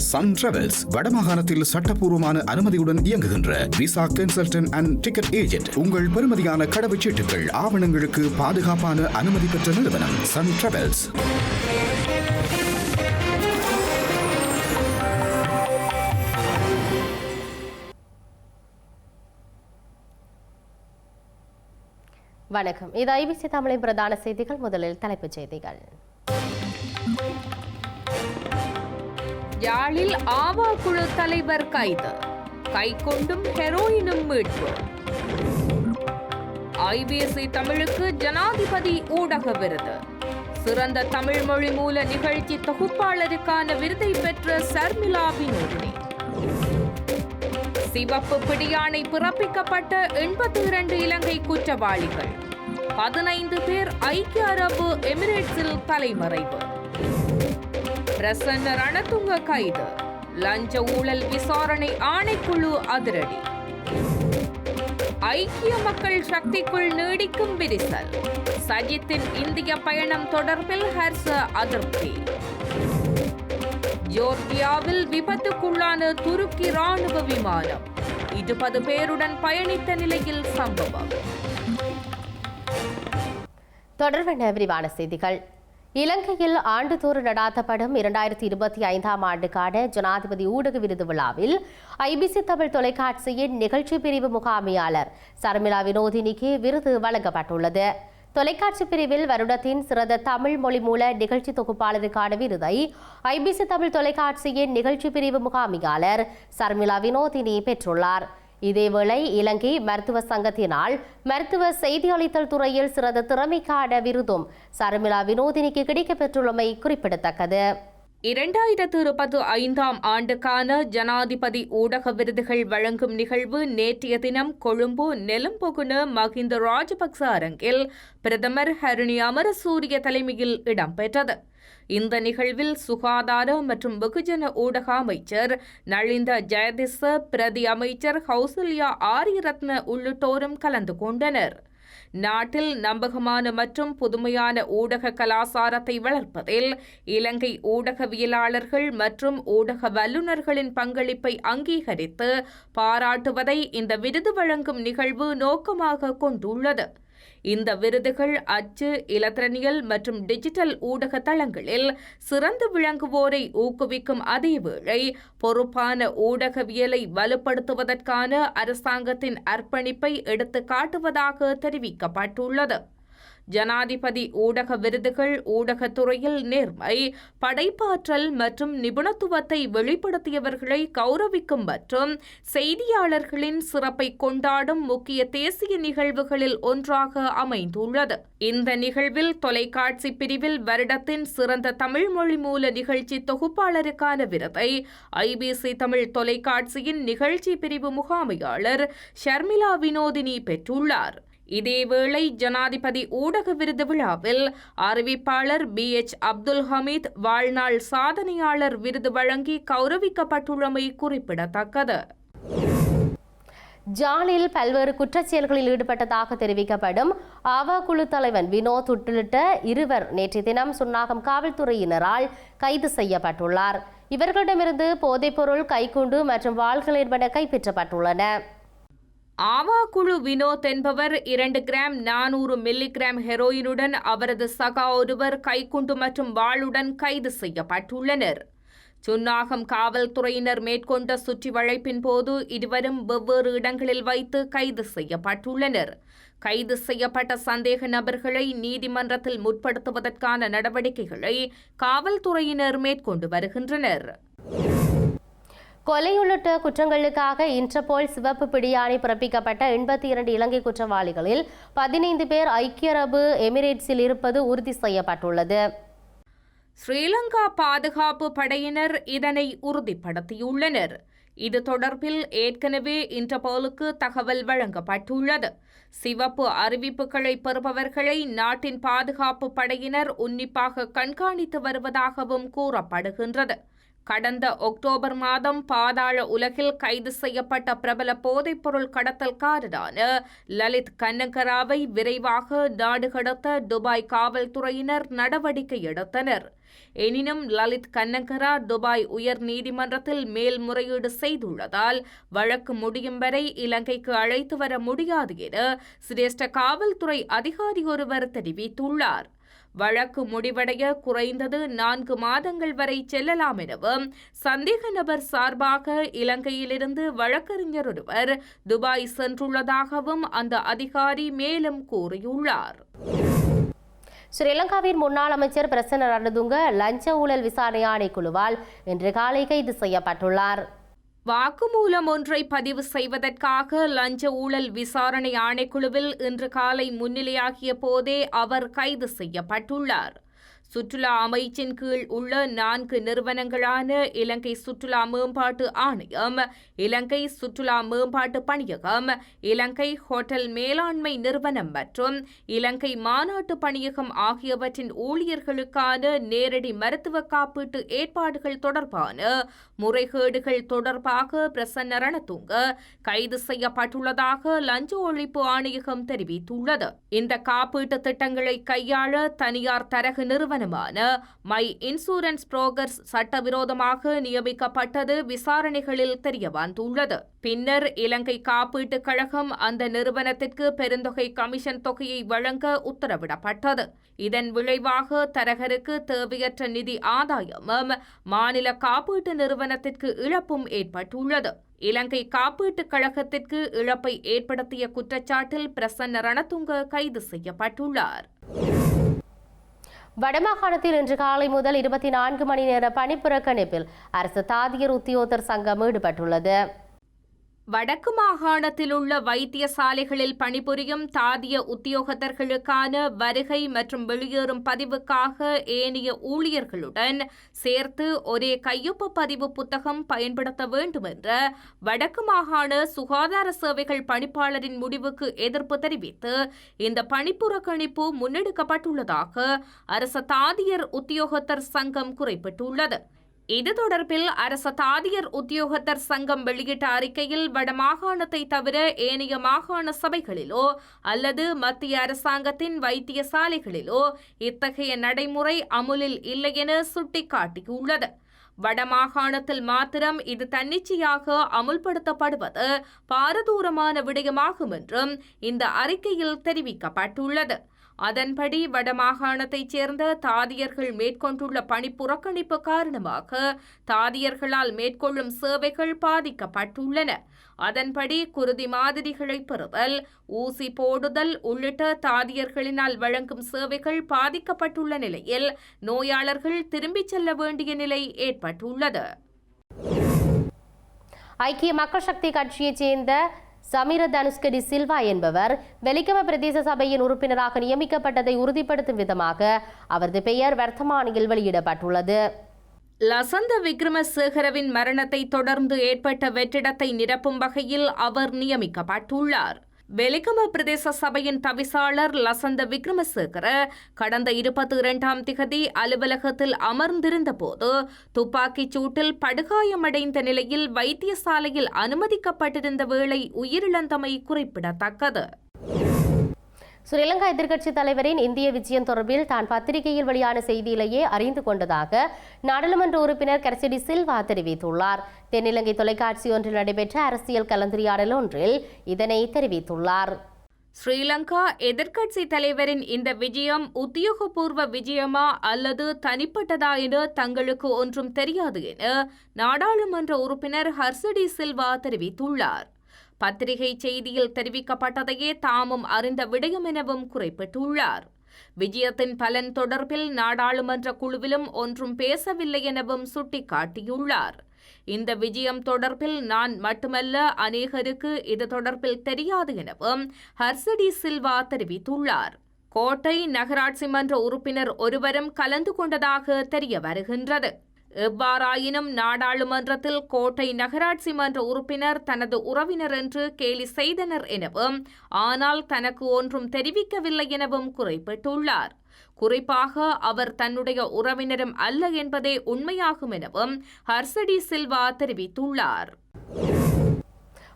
Sun travels வடமாகாணத்தில் சட்டப்பூர்வமான அனுமதியுடன் இயங்குகின்ற visa consultant and ticket agent. உங்கள் பெறுமதியான கடவுச்சீட்டுகள் ஆவணங்களுக்கு பாதுகாப்பான அனுமதி பெற்ற நிறுவனம் சன் டிராவல்ஸ். வணக்கம். இது ஐபிசி தமிழின் பிரதான செய்திகள். முதலில் தலைப்புச் செய்திகள். யாழில் ஆவா குழு தலைவர் கைது, கைக்கொண்டும் ஹெரோயினும் மீட்பு. ஐபிசி தமிழுக்கு ஜனாதிபதி ஊடக விருது. சிறந்த தமிழ் மொழி மூல நிகழ்ச்சி தொகுப்பாளருக்கான விருதை பெற்ற சர்மிளா வினோதினி. சிவப்பு பிடியாணை பிறப்பிக்கப்பட்ட 82 இலங்கை குற்றவாளிகள், 15 பேர் ஐக்கிய அரபு எமிரேட்ஸில் தலைமறைவு. பிரசன்ன ரணதுங்க கைது, லஞ்ச ஊழல் விசாரணை ஆணைக்குழு அதிரடி. ஐக்கிய மக்கள் சக்திக்குள் நீடிக்கும் விரிசல், சஜித்தின் இந்திய பயணம் தொடர்பில் ஹர்ஷ அதிருப்தி. ஜோர்ஜியாவில் விபத்துக்குள்ளான துருக்கி ராணுவ விமானம், 20 பேருடன் பயணித்த நிலையில் சம்பவம். தொடர்பான விரிவான செய்திகள். இலங்கையில் ஆண்டுதோறும் நடாத்தப்படும் 2025ஆம் ஆண்டுக்கான ஜனாதிபதி ஊடக விருது விழாவில் ஐபிசி தமிழ் தொலைக்காட்சியின் நிகழ்ச்சி பிரிவு முகாமையாளர் சர்மிளா வினோதினிக்கு விருது வழங்கப்பட்டுள்ளது. தொலைக்காட்சி பிரிவில் வருடத்தின் சிறந்த தமிழ் மொழி மூல நிகழ்ச்சி தொகுப்பாளருக்கான விருதை ஐபிசி தமிழ் தொலைக்காட்சியின் நிகழ்ச்சி பிரிவு முகாமையாளர் சர்மிளா வினோதினி பெற்றுள்ளார். இதேவேளை இலங்கை மருத்துவ சங்கத்தினால் மருத்துவ செய்தியளித்தல் துறையில் சிறந்த திறமைக்கான விருதும் சர்மிளா வினோதினிக்கு கிடைக்கப்பெற்றுள்ளமை குறிப்பிடத்தக்கது. 2025ஆம் ஆண்டுக்கான ஜனாதிபதி ஊடக விருதுகள் வழங்கும் நிகழ்வு நேற்றைய தினம் கொழும்பு நெலும்பொகுன மஹிந்த ராஜபக்ச அரங்கில் பிரதமர் ஹரணி அமரசூரிய தலைமையில் இடம்பெற்றது. இந்த நிகழ்வில் சுகாதார மற்றும் வெகுஜன ஊடக அமைச்சர் நளிந்த ஜெயதிச, பிரதி அமைச்சர் கௌசல்யா ஆரியரத்ன உள்ளிட்டோரும் கலந்து கொண்டனர். நாட்டில் நம்பகமான மற்றும் புதுமையான ஊடக கலாசாரத்தை வளர்ப்பதில் இலங்கை ஊடகவியலாளர்கள் மற்றும் ஊடக வல்லுநர்களின் பங்களிப்பை அங்கீகரித்து பாராட்டுவதை இந்த விருது வழங்கும் நிகழ்வு நோக்கமாக கொண்டுள்ளது. இந்த விருதுகள் அச்சு, இலத்திரனியல் மற்றும் டிஜிட்டல் ஊடக தளங்களில் சிறந்து விளங்குவோரை ஊக்குவிக்கும் அதேவேளை பொறுப்பான ஊடகவியலை வலுப்படுத்துவதற்கான அரசாங்கத்தின் அர்ப்பணிப்பை எடுத்து காட்டுவதாக தெரிவிக்கப்பட்டுள்ளது. ஜனாதிபதி ஊடக விருதுகள் ஊடகத்துறையில் நேர்மை, படைப்பாற்றல் மற்றும் நிபுணத்துவத்தை வெளிப்படுத்தியவர்களை கௌரவிக்கும் மற்றும் செய்தியாளர்களின் சிறப்பை கொண்டாடும் முக்கிய தேசிய நிகழ்வுகளில் ஒன்றாக அமைந்துள்ளது. இந்த நிகழ்வில் தொலைக்காட்சி பிரிவில் வருடத்தின் சிறந்த தமிழ் மொழி மூல நிகழ்ச்சி தொகுப்பாளருக்கான விருதை ஐபிசி தமிழ் தொலைக்காட்சியின் நிகழ்ச்சி பிரிவு முகாமையாளர் ஷர்மிளா வினோதினி பெற்றுள்ளார். இதேவேளை ஜனாதிபதி ஊடக விருது விழாவில் அறிவிப்பாளர் BH அப்துல் ஹமீத் வாழ்நாள் சாதனையாளர் விருது வழங்கி கௌரவிக்கப்பட்டுள்ளமை குறிப்பிடத்தக்கது. ஜாலில் பல்வேறு குற்றச்செயல்களில் ஈடுபட்டதாக தெரிவிக்கப்படும் ஆவா குழு தலைவன் வினோத் உள்ளிட்ட 2 நேற்றைய தினம் சுன்னாகம் காவல்துறையினரால் கைது செய்யப்பட்டுள்ளார். இவர்களிடமிருந்து போதைப்பொருள், கைக்குண்டு மற்றும் வாள்கள் என்பன கைப்பற்றப்பட்டுள்ளன. ஆவா குழு வினோத் என்பவர் 2 கிராம் 400 மில்லிகிராம் ஹெரோயினுடன் அவரது சகா ஒருவர் கைக்குண்டு மற்றும் வாளுடன் கைது செய்யப்பட்டுள்ளனர். சுன்னாகம் காவல்துறையினர் மேற்கொண்ட சுற்றி வளைப்பின் போது இருவரும் வெவ்வேறு இடங்களில் வைத்து கைது செய்யப்பட்டுள்ளனர். கைது செய்யப்பட்ட சந்தேக நபர்களை நீதிமன்றத்தில் முற்படுத்துவதற்கான நடவடிக்கைகளை காவல்துறையினர் மேற்கொண்டு வருகின்றனர். கொலை உள்ளிட்ட குற்றங்களுக்காக இன்டர்போல் சிவப்பு பிடியாணை பிறப்பிக்கப்பட்ட 82 இலங்கை குற்றவாளிகளில் 15 பேர் ஐக்கிய அரபு எமிரேட்ஸில் இருப்பது உறுதி செய்யப்பட்டுள்ளது. ஸ்ரீலங்கா பாதுகாப்பு படையினர் இதனை உறுதிப்படுத்தியுள்ளனர். இது தொடர்பில் ஏற்கனவே இன்டர்போலுக்கு தகவல் வழங்கப்பட்டுள்ளது. சிவப்பு அறிவிப்புகளை பெறுபவர்களை நாட்டின் பாதுகாப்பு படையினர் உன்னிப்பாக கண்காணித்து வருவதாகவும் கூறப்படுகின்றது. கடந்த அக்டோபர் மாதம் பாதாள உலகில் கைது செய்யப்பட்ட பிரபல போதைப்பொருள் கடத்தல்காரரான லலித் கன்னகராவை விரைவாக நாடு கடத்த துபாய் காவல்துறையினர் நடவடிக்கை எடுத்தனர். எனினும் லலித் கன்னகரா துபாய் உயர் நீதிமன்றத்தில் மேல்முறையீடு செய்துள்ளதால் வழக்கு முடியும் வரை இலங்கைக்கு அழைத்து வர முடியாது என சிரேஷ்ட காவல்துறை அதிகாரி ஒருவர் தெரிவித்துள்ளார். வழக்கு முடிவடைய குறைந்தது 4 மாதங்கள் வரை செல்லலாம் எனவும் சந்தேக நபர் சார்பாக இலங்கையிலிருந்து வழக்கறிஞர் ஒருவர் துபாய் சென்றுள்ளதாகவும் அந்த அதிகாரி மேலும் கூறியுள்ளார். ஸ்ரீலங்காவின் முன்னாள் அமைச்சர் பிரசன்ன ரணதுங்க லஞ்ச ஊழல் விசாரணை ஆணைக்குழுவால் இன்று காலை கைது செய்யப்பட்டுள்ளார். வாக்குமூலம் ஒன்றை பதிவு செய்வதற்காக லஞ்ச ஊழல் விசாரணை ஆணைக்குழுவில் இன்று காலை முன்னிலையாகிய போதே அவர் கைது செய்யப்பட்டுள்ளார். சுற்றுலா அமைச்சின் கீழ் உள்ள 4 நிறுவனங்களான இலங்கை சுற்றுலா மேம்பாட்டு ஆணையம், இலங்கை சுற்றுலா மேம்பாட்டு பணியகம், இலங்கை ஹோட்டல் மேலாண்மை நிறுவனம் மற்றும் இலங்கை மாநாட்டு பணியகம் ஆகியவற்றின் ஊழியர்களுக்கான நேரடி மருத்துவ காப்பீட்டு ஏற்பாடுகள் தொடர்பான முறைகேடுகள் தொடர்பாக பிரசன்ன ரணதுங்க கைது செய்யப்பட்டுள்ளதாக லஞ்ச ஒழிப்பு ஆணையகம் தெரிவித்துள்ளது. இந்த காப்பீட்டு திட்டங்களை கையாள தனியார் தரகு நிறுவனமான மை இன்சூரன்ஸ் புரோக்கர்ஸ் சட்டவிரோதமாக நியமிக்கப்பட்டது விசாரணைகளில் தெரியவந்துள்ளது. பின்னர் இலங்கை காப்பீட்டுக் கழகம் அந்த நிறுவனத்திற்கு பெருந்தொகை கமிஷன் தொகையை வழங்க உத்தரவிடப்பட்டது. இதன் விளைவாக தரகருக்கு தேவையற்ற நிதி ஆதாயமும் மாநில காப்பீட்டு நிறுவனத்திற்கு இழப்பும் ஏற்பட்டுள்ளது. இலங்கை காப்பீட்டுக் கழகத்திற்கு இழப்பை ஏற்படுத்திய குற்றச்சாட்டில் பிரசன்ன ரணதுங்க கைது செய்யப்பட்டுள்ளார். வடமாகாணத்தில் இன்று காலை முதல் 24 மணி நேர பணிப்புறக்கணிப்பில் அரசு தாதியர் உத்தியோகத்தர் சங்கம் ஈடுபட்டுள்ளது. வடக்கு மாகாணத்தில் உள்ள வைத்தியசாலைகளில் பணிபுரியும் தாதிய உத்தியோகத்தர்களுக்கான வருகை மற்றும் வெளியேறும் பதிவுக்காக ஏனைய ஊழியர்களுடன் சேர்த்து ஒரே கையொப்ப பதிவு புத்தகம் பயன்படுத்த வேண்டும் என்ற வடக்கு மாகாண சுகாதார சேவைகள் பணிப்பாளரின் முடிவுக்கு எதிர்ப்பு தெரிவித்து இந்த பணிப்புறக்கணிப்பு முன்னெடுக்கப்பட்டுள்ளதாக அரச தாதியர் உத்தியோகத்தர் சங்கம் குறிப்பிட்டுள்ளது. இது தொடர்பில் அரச தாதியர் உத்தியோகத்தர் சங்கம் வெளியிட்ட அறிக்கையில் வடமாகாணத்தை தவிர ஏனைய மாகாண சபைகளிலோ அல்லது மத்திய அரசாங்கத்தின் வைத்தியசாலைகளிலோ இத்தகைய நடைமுறை அமுலில் இல்லை என சுட்டிக்காட்டியுள்ளது. வடமாகாணத்தில் மாத்திரம் இது தன்னிச்சையாக அமுல்படுத்தப்படுவது பாரதூரமான விடயமாகும் என்றும் இந்த அறிக்கையில் தெரிவிக்கப்பட்டுள்ளது. அதன்படி வடமாகாணத்தைச் சேர்ந்த தாதியர்கள் மேற்கொண்டுள்ள பணி புறக்கணிப்பு காரணமாக தாதியர்களால் மேற்கொள்ளும் சேவைகள் பாதிக்கப்பட்டுள்ளன. அதன்படி குருதி மாதிரிகளை பெறுதல், ஊசி போடுதல் உள்ளிட்ட தாதியர்களினால் வழங்கும் சேவைகள் பாதிக்கப்பட்டுள்ள நிலையில் நோயாளர்கள் திரும்பிச் செல்ல வேண்டிய நிலை ஏற்பட்டுள்ளது. ஐக்கிய மக்கள் சக்தி கட்சியைச் சேர்ந்த சமீர தனுஷ்க டி சில்வா என்பவர் வெலிகம பிரதேச சபையின் உறுப்பினராக நியமிக்கப்பட்டதை உறுதிப்படுத்தும் விதமாக அவரது பெயர் வர்த்தமானியில் வெளியிடப்பட்டுள்ளது. லசந்த விக்ரமசேகரவின் மரணத்தை தொடர்ந்து ஏற்பட்ட வெற்றிடத்தை நிரப்பும் வகையில் அவர் நியமிக்கப்பட்டுள்ளார். வெலிகம பிரதேச சபையின் தவிசாளர் லசந்த விக்ரமசேகர கடந்த 22ஆம் திகதி அலுவலகத்தில் அமர்ந்திருந்த போது துப்பாக்கிச் சூட்டில் படுகாயமடைந்த நிலையில் வைத்தியசாலையில் அனுமதிக்கப்பட்டிருந்த வேளை உயிரிழந்தமை குறிப்பிடத்தக்கது. ஸ்ரீலங்கா எதிர்க்கட்சித் தலைவரின் இந்திய விஜயம் தொடர்பில் தான் பத்திரிகையில் வெளியான செய்தியிலேயே அறிந்து கொண்டதாக நாடாளுமன்ற உறுப்பினர் கர்சிடி சில்வா தெரிவித்துள்ளார். தென்னிலங்கை தொலைக்காட்சி ஒன்றில் நடைபெற்ற அரசியல் கலந்துரையாடல் ஒன்றில் இதனை தெரிவித்துள்ளார். ஸ்ரீலங்கா எதிர்க்கட்சி தலைவரின் இந்த விஜயம் உத்தியோகபூர்வ விஜயமா அல்லது தனிப்பட்டதா என தங்களுக்கு ஒன்றும் தெரியாது என நாடாளுமன்ற உறுப்பினர் ஹர்சடி சில்வா தெரிவித்துள்ளார். பத்திரிகை செய்தியில் தெரிவிக்கப்பட்டதையே தாமும் அறிந்த விடயம் எனவும் குறிப்பிட்டுள்ளார். விஜயத்தின் பலன் தொடர்பில் நாடாளுமன்ற குழுவிலும் ஒன்றும் பேசவில்லை எனவும் சுட்டிக்காட்டியுள்ளார். இந்த விஜயம் தொடர்பில் நான் மட்டுமல்ல அநேகருக்கு இது தொடர்பில் தெரியாது எனவும் ஹர்சடி சில்வா தெரிவித்துள்ளார். கோட்டை நகராட்சி மன்ற உறுப்பினர் ஒருவரும் கலந்து கொண்டதாக தெரிய வருகின்றது. எவ்வாறாயினும் நாடாளுமன்றத்தில் கோட்டை நகராட்சி மன்ற உறுப்பினர் தனது உறவினர் என்று கேலி செய்தனர் எனவும் ஆனால் தனக்கு ஒன்றும் தெரிவிக்கவில்லை எனவும் குறிப்பிட்டுள்ளார். குறிப்பாக அவர் தன்னுடைய உறவினரும் அல்ல என்பதே உண்மையாகும் எனவும் ஹர்சடி சில்வா தெரிவித்துள்ளார்.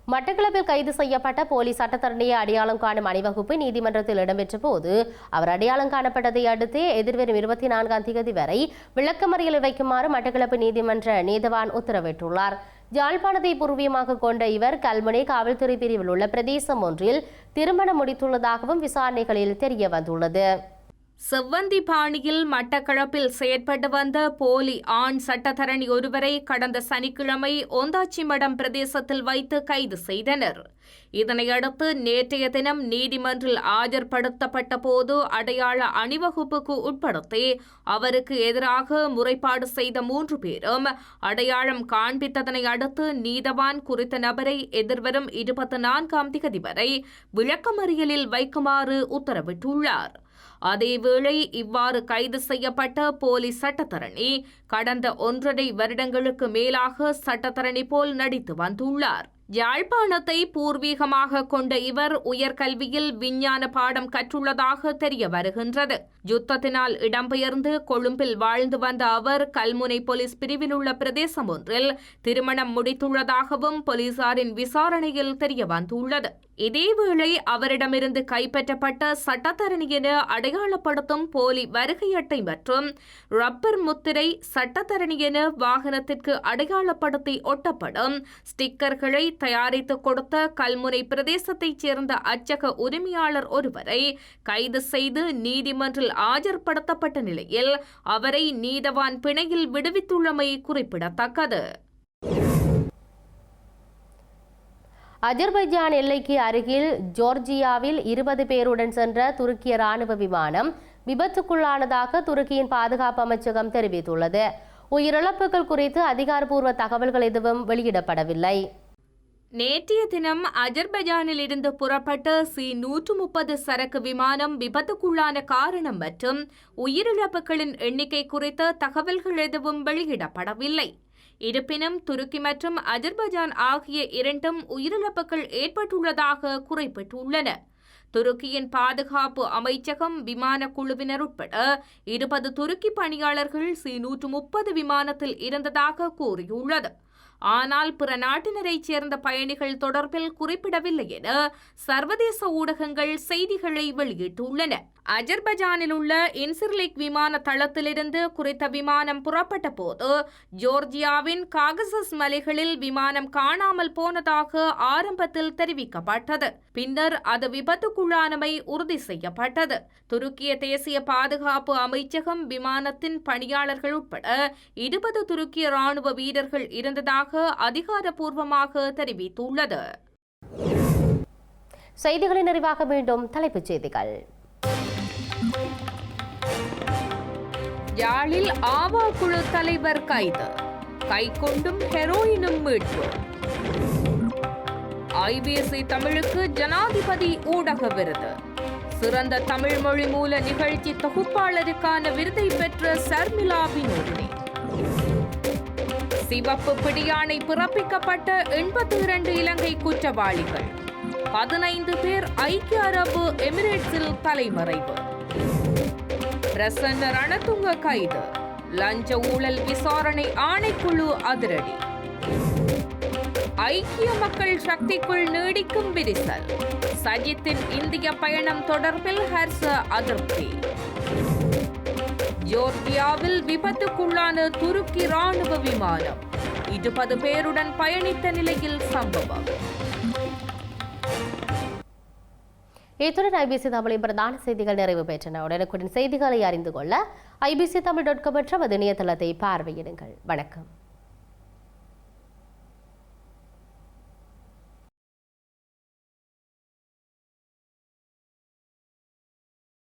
மட்டக்களப்பில் கைது செய்யப்பட்ட போலீஸ் சட்டத்தரணியை அடையாளம் காணும் அணிவகுப்பு நீதிமன்றத்தில் இடம்பெற்ற போது அவர் அடையாளம் காணப்பட்டதை அடுத்து எதிர்வரும் 24ஆம் தேதி வரை விளக்கமறியலில் வைக்குமாறு மட்டக்களப்பு நீதிமன்ற நீதவான் உத்தரவிட்டுள்ளார். யாழ்ப்பாணத்தை பூர்வீகமாக கொண்ட இவர் கல்முனை காவல்துறை பிரிவில் உள்ள பிரதேசம் ஒன்றில் திருமணம் முடித்துள்ளதாகவும் விசாரணைகளில் தெரிய வந்துள்ளது. செவ்வந்தி பாணியில் மட்டக்களப்பில் செயற்பட்டு வந்த போலி ஆண் சட்டத்தரணி ஒருவரை கடந்த சனிக்கிழமை ஒந்தாச்சிமடம் பிரதேசத்தில் வைத்து கைது செய்தனர். இதனையடுத்து நேற்றைய தினம் நீதிமன்றில் ஆஜர்படுத்தப்பட்ட போது அடையாள அணிவகுப்புக்கு உட்படுத்தி அவருக்கு எதிராக முறைப்பாடு செய்த 3 பேரும் அடையாளம் காண்பித்ததனை அடுத்து நீதவான் குறித்த நபரை எதிர்வரும் 24ஆம் தேதி வரை விளக்கமறியலில் வைக்குமாறு உத்தரவிட்டுள்ளார். அதேவேளை இவ்வாறு கைது செய்யப்பட்ட போலீஸ் சட்டத்தரணி கடந்த 1.5 வருடங்களுக்கு மேலாக சட்டத்தரணி போல் நடித்து வந்துள்ளார். யாழ்ப்பாணத்தை பூர்வீகமாக கொண்ட இவர் உயர்கல்வியில் விஞ்ஞான பாடம் கற்றுள்ளதாக தெரிய வருகின்றது. யுத்தத்தினால் இடம்பெயர்ந்து கொழும்பில் வாழ்ந்து வந்த அவர் கல்முனை போலீஸ் பிரிவில் உள்ள பிரதேசம் ஒன்றில் திருமணம் முடித்துள்ளதாகவும் போலீசாரின் விசாரணையில் தெரிய வந்துள்ளது. இதேவேளை அவரிடமிருந்து கைப்பற்றப்பட்ட சட்டத்தரணி என அடையாளப்படுத்தும் போலி வருகை அட்டை மற்றும் ரப்பர் முத்திரை, சட்டத்தரணி என வாகனத்திற்கு அடையாளப்படுத்தி ஒட்டப்படும் ஸ்டிக்கர்களை தயாரித்து கொடுத்த கல்முனை பிரதேசத்தைச் சேர்ந்த அச்சக உரிமையாளர் ஒருவரை கைது செய்து நீதிமன்றில் ஆஜர்படுத்தப்பட்ட நிலையில் அவரை நீதவான் பிணையில் விடுவித்துள்ளமை குறிப்பிடத்தக்கது. அஜர்பைஜான் எல்லைக்கு அருகில் ஜோர்ஜியாவில் 20 பேருடன் சென்ற துருக்கிய ராணுவ விமானம் விபத்துக்குள்ளானதாக துருக்கியின் பாதுகாப்பு அமைச்சகம் தெரிவித்துள்ளது. உயிரிழப்புகள் குறித்து அதிகாரப்பூர்வ தகவல்கள் எதுவும் வெளியிடப்படவில்லை. நேற்றைய தினம் அஜர்பைஜானில் இருந்து புறப்பட்ட C-130 சரக்கு விமானம் விபத்துக்குள்ளான காரணம் மற்றும் உயிரிழப்புகளின் எண்ணிக்கை குறித்த தகவல்கள் எதுவும் வெளியிடப்படவில்லை. இருப்பினும் துருக்கி மற்றும் அஜர்பைஜான் ஆகிய இரண்டும் உயிரிழப்புகள் ஏற்பட்டுள்ளதாக குறிப்பிட்டுள்ளன. துருக்கியின் பாதுகாப்பு அமைச்சகம் விமான குழுவினர் உட்பட 20 துருக்கி பணியாளர்கள் C-130 விமானத்தில் இருந்ததாக கூறியுள்ளது. ஆனால் பிற நாட்டினரைச் சேர்ந்த பயணிகள் தொடர்பில் குறிப்பிடவில்லை என சர்வதேச ஊடகங்கள் செய்திகளை வெளியிட்டுள்ளன. அஜர்பைஜானில் உள்ள இன்சிர்லிக் விமான தளத்திலிருந்து குறித்த விமானம் புறப்பட்ட போது ஜோர்ஜியாவின் காகசஸ் மலைகளில் விமானம் காணாமல் போனதாக ஆரம்பத்தில் தெரிவிக்கப்பட்டது. பின்னர் அது விபத்துக்குள்ளானமை உறுதி செய்யப்பட்டது. துருக்கிய தேசிய பாதுகாப்பு அமைச்சகம் விமானத்தின் பணியாளர்கள் உட்பட 20 துருக்கிய ராணுவ வீரர்கள் இருந்ததாக அதிகாரப்பூர்வமாக தெரிவித்துள்ளது. செய்திகளின் நிறைவாக மீண்டும் தலைப்புச் செய்திகள். யாழில் ஆவா குழு தலைவர் கைது, கைக்கொண்டும் ஹெரோயினும் மீட்பு. IBC தமிழுக்கு ஜனாதிபதி ஊடக விருது. சிறந்த தமிழ் மொழி மூல நிகழ்ச்சி தொகுப்பாளருக்கான விருதை பெற்ற சர்மிளா வினோதினி. சிவப்பு பிடியாணை பிறப்பிக்கப்பட்ட 82 இலங்கை குற்றவாளிகள், 15 பேர் ஐக்கிய அரபு எமிரேட்ஸில் தலைமறைவு. பிரசன்ன ரணதுங்க கைது, லஞ்ச ஊழல் விசாரணை ஆணைக்குழு அதிரடி. ஐக்கிய மக்கள் சக்திக்குள் நீடிக்கும் விரிசல், சஜித்தின் இந்திய பயணம் தொடர்பில் ஹர்ஷ அதிருப்தி. ஜோர்ஜியாவில் விபத்துக்குள்ளான துருக்கி ராணுவ விமானம், 20 பேருடன் பயணித்த நிலையில் சம்பவம். இத்துடன் IBC தமிழின் பிரதான செய்திகள் நிறைவு பெற்றன. உடனுக்குடன் செய்திகளை அறிந்து கொள்ள IBC தமிழ்.com என்ற இணையதளத்தை பார்வையிடுங்கள். வணக்கம்.